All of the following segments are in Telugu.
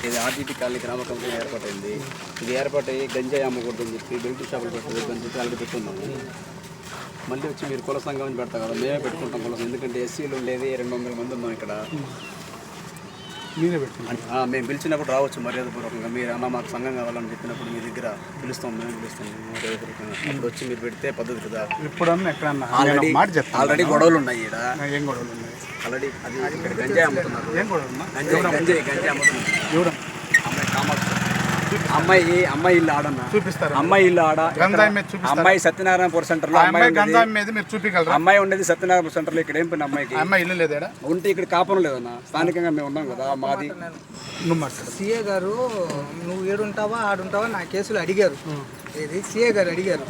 ఇది ఆర్టీటీ కాలనీ గ్రామ కమిటీ ఏర్పాటైంది. ఇది ఏర్పాటయ్యి గంజాయి అమ్మకూడదని చెప్పి బెల్ట్ షాపులు పెట్టకూడదని చెప్పి ఆల్రెడీ పెట్టున్నాము. మళ్ళీ వచ్చి మీరు కుల సంఘం పెడతాం కదా, మేమే పెట్టుకుంటాం కులం. ఎందుకంటే ఎస్సీలు ఉండేది 200 మంది ఉన్నాం ఇక్కడ. మీరే పెట్టుకుంటాం. మేము పిలిచినప్పుడు రావచ్చు మర్యాదపూర్వకంగా. మీరు అన్న మాకు సంఘం కావాలని చెప్పినప్పుడు మీ దగ్గర పిలుస్తాం, మేము పిలుస్తాం మర్యాదపూర్వకంగా. అప్పుడు వచ్చి మీరు పెడితే పద్ధతి కదా. ఎప్పుడన్నా ఎక్కడన్నా ఆల్రెడీ గొడవలు ఉన్నాయి ఇక్కడ. ఏం గొడవలు ఉన్నాయి? ఆల్రెడీ అది ఇక్కడ గంజాయి అమ్ముతున్నారు. ఏం గొడవలు? గంజాయి అమ్ముతున్నారు. ఎవరు? అమ్మాయి కామాక్షి. అమ్మాయి ఇల్లు ఆడన్నా చూపిస్తారు. అమ్మాయి ఇల్లు ఆడ. అమ్మాయి సత్యనారాయణపుర సెంటర్ లో అమ్మాయి ఉండేది. సత్యనారాయణ సెంటర్ లో ఇక్కడ ఏం పని అమ్మాయికి? అమ్మాయి ఇల్లు లేదా ఉంటే ఇక్కడ కాపురం లేదన్నా. స్థానికంగా మేము ఉన్నాం కదా. మాది సిఏ గారు నువ్వు ఏడుంటావా ఆడుంటావా నా కేసులు అడిగారు. ఏది సిఏ గారు అడిగారు.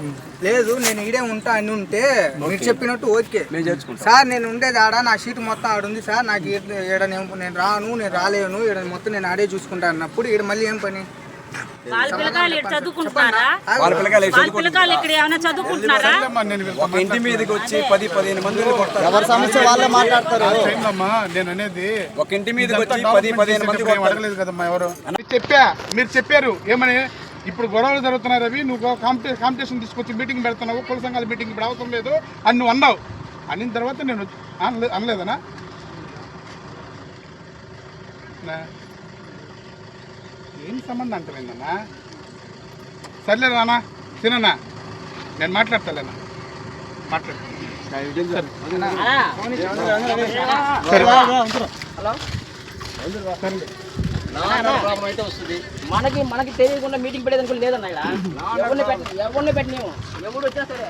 లేదు నేను ఈడే ఉంటా అని ఉంటే మీరు చెప్పినట్టు ఓకే సార్, నేను ఉండేది ఆడ, నా షీట్ మొత్తం ఆడుంది సార్, నాకు ఈడ నేను రాను, నేను రాలేను, ఈడ మొత్తం నేను ఆడే చూసుకుంటా అన్నప్పుడు ఈడ మళ్ళీ ఏం పని? వాళ్ళ పిల్లకాయలు ఇక్కడ చదువుకుంటున్నారా? వాళ్ళ పిల్లకాయలు ఇక్కడ ఏమైనా చదువుకుంటున్నారా? ఒక ఇంటి మీదకి వచ్చి 10-15 మంది ఎవరి సమస్య వాళ్ళే మాట్లాడతారు. నేను అనేది ఒక ఇంటి మీదకి వచ్చి 10-15 మంది అడగలేదు కదమ్మా ఎవరు. మీరు చెప్పారు ఏమని? ఇప్పుడు గొడవలు జరుగుతున్నాయి రవి, నువ్వు కాంపిటీషన్ తీసుకొచ్చి మీటింగ్ పెడుతున్నావు, కుల సంఘాల మీటింగ్ ఇప్పుడు అవసరం లేదు అని నువ్వు అన్నావు. అనిన తర్వాత నేను అనలేదనా? ఏం సంబంధం అంటలేదన్నా? సర్లే రానా తినన్నా, నేను మాట్లాడతాలేనా? మనకి తెలియకుండా మీటింగ్ పెట్టేది లేదన్నా. ఎవరిని పెట్టినేమో ఎవరు వచ్చినా సరే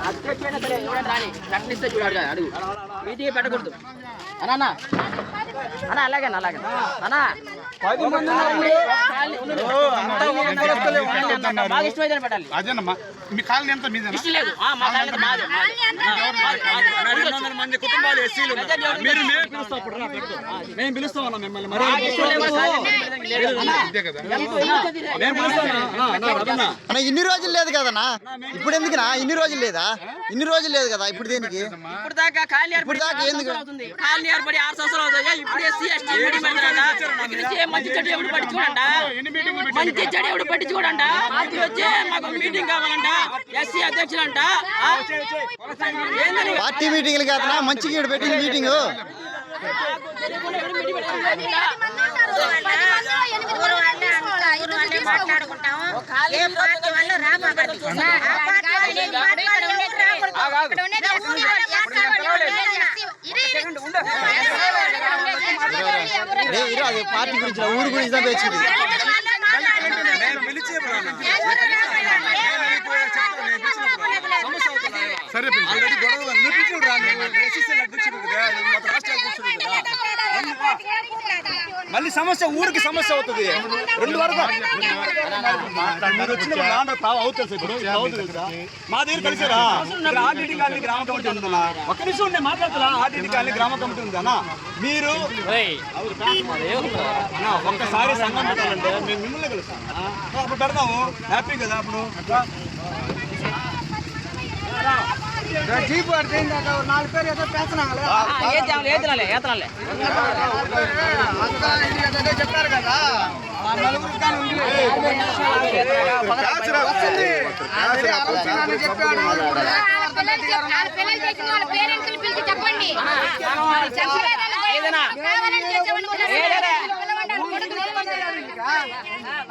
అధ్యక్షుడైనా సరే ఎవరైనా రాని ప్రకటిస్తే చూడాలి. అడుగు మీటింగ్ పెట్టకూడదు అన్నా. అన్నా అలాగే అన్నా బాగా ఇష్టమైతే పెట్టాలి. అదేనమ్మా మీ కాలనీ ఎంత మీదే? ఇష్టం లేదు. మా కాలనీ మాదే. 200 మంది కుటుంబాలు ఎస్సీలు. మేము పిలుస్తాం మిమ్మల్ని. ఇన్ని రోజులు లేదు కదన్నా, ఇప్పుడు ఎందుకునా? ఇన్ని రోజులు లేదు కదా, ఇప్పుడు దేనికి? ఇప్పుడు దాకా కాలనీ ఏర్పడి 6 సంవత్సరాలు అవుతాయి. ఇప్పుడు ఎస్సీ ఎస్టీ మంచి చెడు ఎవడు పట్టి చూడండి, మంచి చెడు ఎవడు పట్టి చూడండి. పార్టీ వచ్చి మాకు మీటింగ్ కావాలంట, ఎస్సీ అధ్యక్షులు అంట. పార్టీ మీటింగ్లు కాదనా, మంచిగా ఇక్కడ పెట్టింది మీటింగ్. పార్టీ గురించి ఊరు గురించి వచ్చింది. సరే మళ్ళీ సమస్య ఊరికి సమస్య అవుతుంది. 2 వరకు మీరు వచ్చిన అవుతుంది. ఇప్పుడు మా దగ్గర కలిసారా? ఆర్టీటీ కాలనీ గ్రామ కమిటీ ఉందన్నా. ఒక్క నిమిషం ఉండే మాట్లాడతారా? ఆర్టీటీ కాలనీ గ్రామ కమిటీ ఉందన్నా. మీరు ఒక్కసారి సంఘం పెట్టాలంటే మేము మిమ్మల్ని కలుస్తాం. అప్పుడు పెడతాము, హ్యాపీ కదా. అప్పుడు జీపు అడిగింది 4 పేరు ఏదో పేస్తున్నాలే చెప్పారు కదా.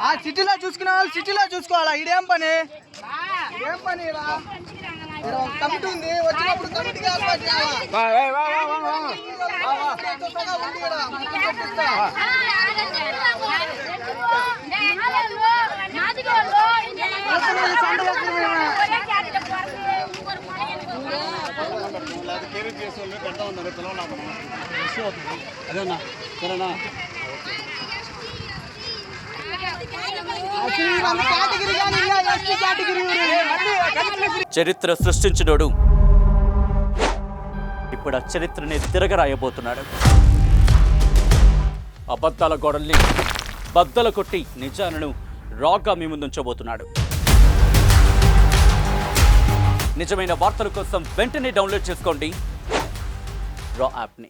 ఆ సిటీలో చూసుకునే వాళ్ళు సిటీలో చూసుకోవాలా. ఇదేం పని? కమిటీ ఉంది, వచ్చినప్పుడు కమిటీ అదేనా సరేనా? చరిత్ర సృష్టించినోడు ఇప్పుడు ఆ చరిత్రని తిరగరాయబోతున్నాడు. అబద్ధాల గోడల్ని బద్దలు కొట్టి నిజాలను రాగా మీ ముందుంచబోతున్నాడు. నిజమైన వార్తల కోసం వెంటనే డౌన్లోడ్ చేసుకోండి రా యాప్ని.